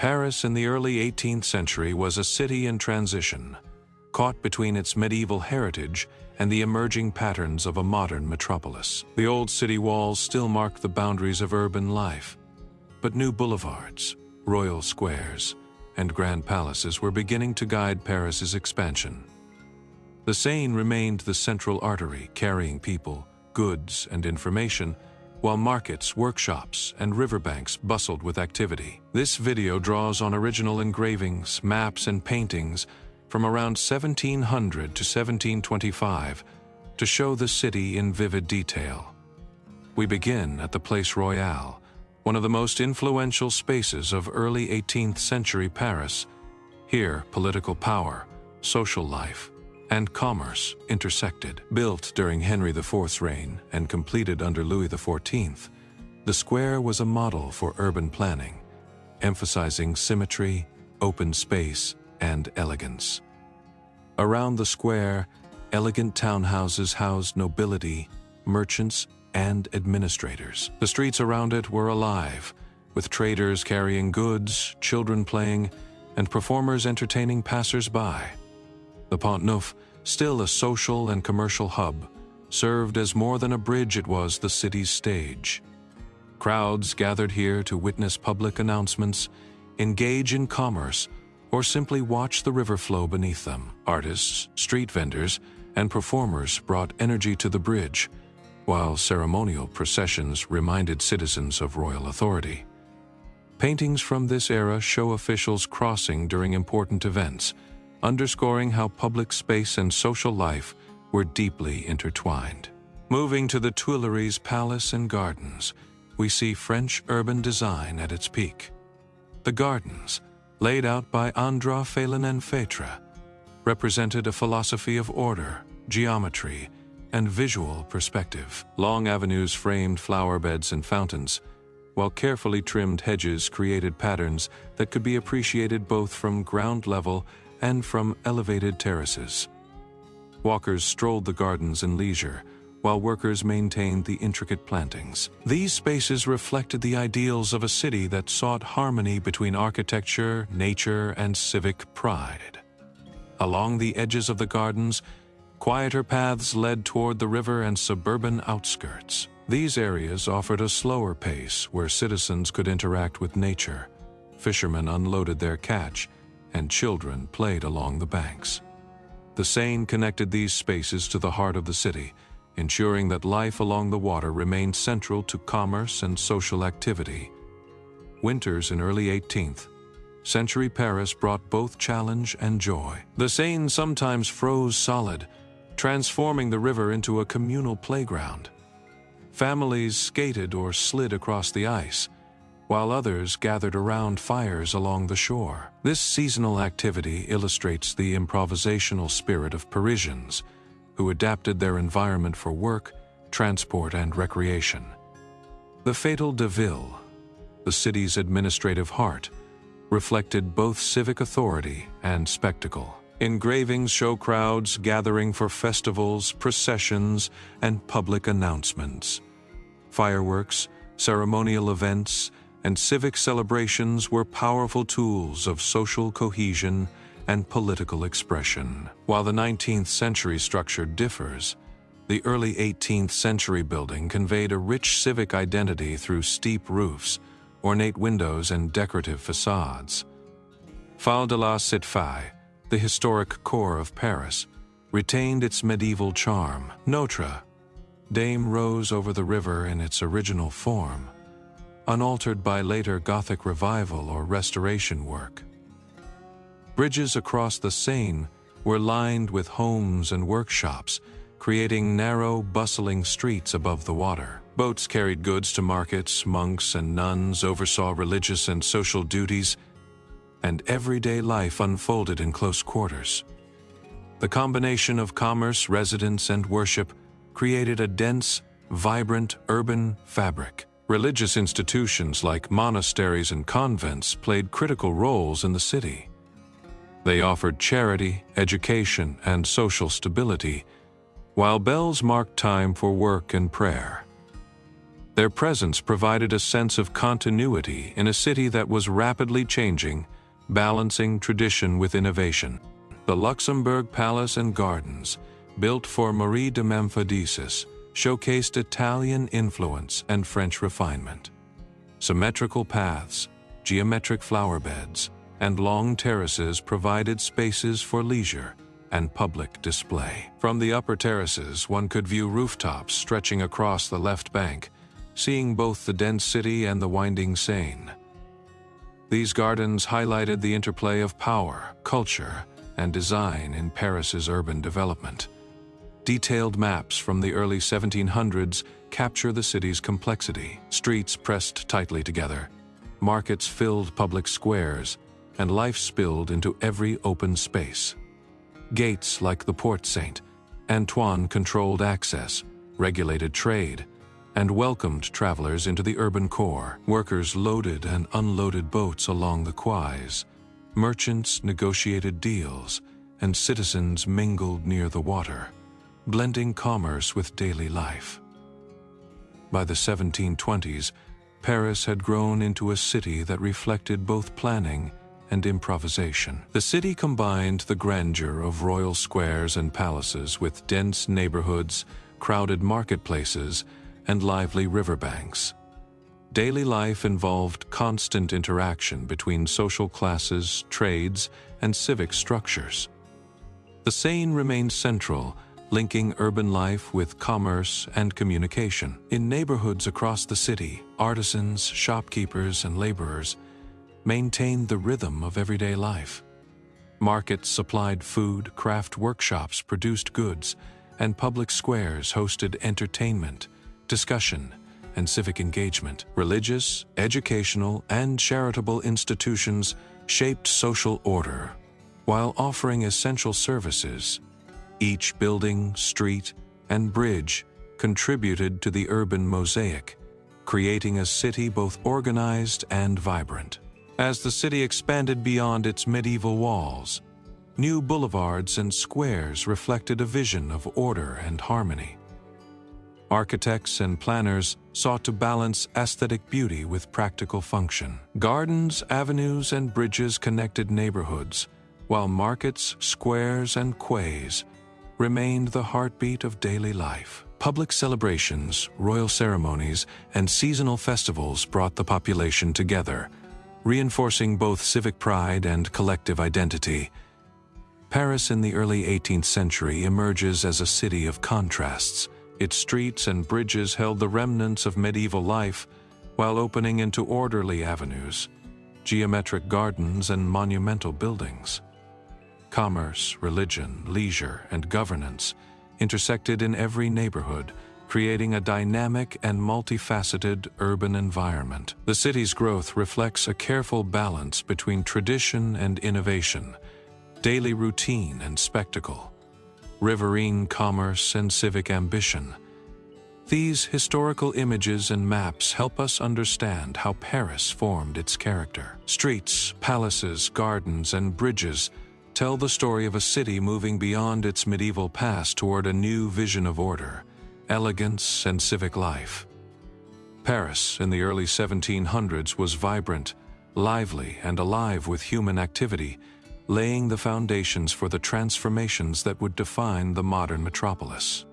Paris in the early 18th century was a city in transition, caught between its medieval heritage and the emerging patterns of a modern metropolis. The old city walls still mark the boundaries of urban life, but new boulevards, royal squares, and grand palaces were beginning to guide Paris's expansion. The Seine remained the central artery, carrying people, goods, and information, while markets, workshops, and riverbanks bustled with activity. This video draws on original engravings, maps, and paintings from around 1700 to 1725 to show the city in vivid detail. We begin at the Place Royale, one of the most influential spaces of early 18th century Paris. Here, political power, social life, and commerce intersected. Built during Henry IV's reign and completed under Louis XIV, the square was a model for urban planning, emphasizing symmetry, open space, and elegance. Around the square, elegant townhouses housed nobility, merchants, and administrators. The streets around it were alive, with traders carrying goods, children playing, and performers entertaining passers-by. The Pont Neuf, still a social and commercial hub, served as more than a bridge. It was the city's stage. Crowds gathered here to witness public announcements, engage in commerce, or simply watch the river flow beneath them. Artists, street vendors, and performers brought energy to the bridge, while ceremonial processions reminded citizens of royal authority. Paintings from this era show officials crossing during important events, underscoring how public space and social life were deeply intertwined. Moving to the Tuileries Palace and Gardens, we see French urban design at its peak. The gardens, laid out by André Phélan, represented a philosophy of order, geometry, and visual perspective. Long avenues framed flower beds and fountains, while carefully trimmed hedges created patterns that could be appreciated both from ground level and from elevated terraces. Walkers strolled the gardens in leisure, while workers maintained the intricate plantings. These spaces reflected the ideals of a city that sought harmony between architecture, nature, and civic pride. Along the edges of the gardens, quieter paths led toward the river and suburban outskirts. These areas offered a slower pace where citizens could interact with nature. Fishermen unloaded their catch, and children played along the banks. The Seine connected these spaces to the heart of the city, ensuring that life along the water remained central to commerce and social activity. Winters in early 18th century Paris brought both challenge and joy. The Seine sometimes froze solid, transforming the river into a communal playground. Families skated or slid across the ice, while others gathered around fires along the shore. This seasonal activity illustrates the improvisational spirit of Parisians, who adapted their environment for work, transport, and recreation. The Hôtel de Ville, the city's administrative heart, reflected both civic authority and spectacle. Engravings show crowds gathering for festivals, processions, and public announcements. Fireworks, ceremonial events, and civic celebrations were powerful tools of social cohesion and political expression. While the 19th century structure differs, the early 18th century building conveyed a rich civic identity through steep roofs, ornate windows, and decorative facades. Fal de la Cité, the historic core of Paris, retained its medieval charm. Notre Dame rose over the river in its original form, unaltered by later Gothic revival or restoration work. Bridges across the Seine were lined with homes and workshops, creating narrow, bustling streets above the water. Boats carried goods to markets, monks and nuns oversaw religious and social duties, and everyday life unfolded in close quarters. The combination of commerce, residence, and worship created a dense, vibrant urban fabric. Religious institutions like monasteries and convents played critical roles in the city. They offered charity, education, and social stability, while bells marked time for work and prayer. Their presence provided a sense of continuity in a city that was rapidly changing, balancing tradition with innovation. The Luxembourg Palace and Gardens, built for Marie de Médicis, showcased Italian influence and French refinement. Symmetrical paths, geometric flower beds, and long terraces provided spaces for leisure and public display. From the upper terraces, one could view rooftops stretching across the left bank, seeing both the dense city and the winding Seine. These gardens highlighted the interplay of power, culture, and design in Paris's urban development. Detailed maps from the early 1700s capture the city's complexity. Streets pressed tightly together, markets filled public squares, and life spilled into every open space. Gates like the Porte Saint-Antoine controlled access, regulated trade, and welcomed travelers into the urban core. Workers loaded and unloaded boats along the quays. Merchants negotiated deals, and citizens mingled near the water, blending commerce with daily life. By the 1720s, Paris had grown into a city that reflected both planning and improvisation. The city combined the grandeur of royal squares and palaces with dense neighborhoods, crowded marketplaces, and lively riverbanks. Daily life involved constant interaction between social classes, trades, and civic structures. The Seine remained central, linking urban life with commerce and communication. In neighborhoods across the city, artisans, shopkeepers, and laborers maintained the rhythm of everyday life. Markets supplied food, craft workshops produced goods, and public squares hosted entertainment, discussion, and civic engagement. Religious, educational, and charitable institutions shaped social order while offering essential services. Each building, street, and bridge contributed to the urban mosaic, creating a city both organized and vibrant. As the city expanded beyond its medieval walls, new boulevards and squares reflected a vision of order and harmony. Architects and planners sought to balance aesthetic beauty with practical function. Gardens, avenues, and bridges connected neighborhoods, while markets, squares, and quays remained the heartbeat of daily life. Public celebrations, royal ceremonies, and seasonal festivals brought the population together, reinforcing both civic pride and collective identity. Paris in the early 18th century emerges as a city of contrasts. Its streets and bridges held the remnants of medieval life while opening into orderly avenues, geometric gardens, and monumental buildings. Commerce, religion, leisure, and governance intersected in every neighborhood, creating a dynamic and multifaceted urban environment. The city's growth reflects a careful balance between tradition and innovation, daily routine and spectacle, riverine commerce and civic ambition. These historical images and maps help us understand how Paris formed its character. Streets, palaces, gardens, and bridges tell the story of a city moving beyond its medieval past toward a new vision of order, elegance, and civic life. Paris in the early 1700s was vibrant, lively, and alive with human activity, laying the foundations for the transformations that would define the modern metropolis.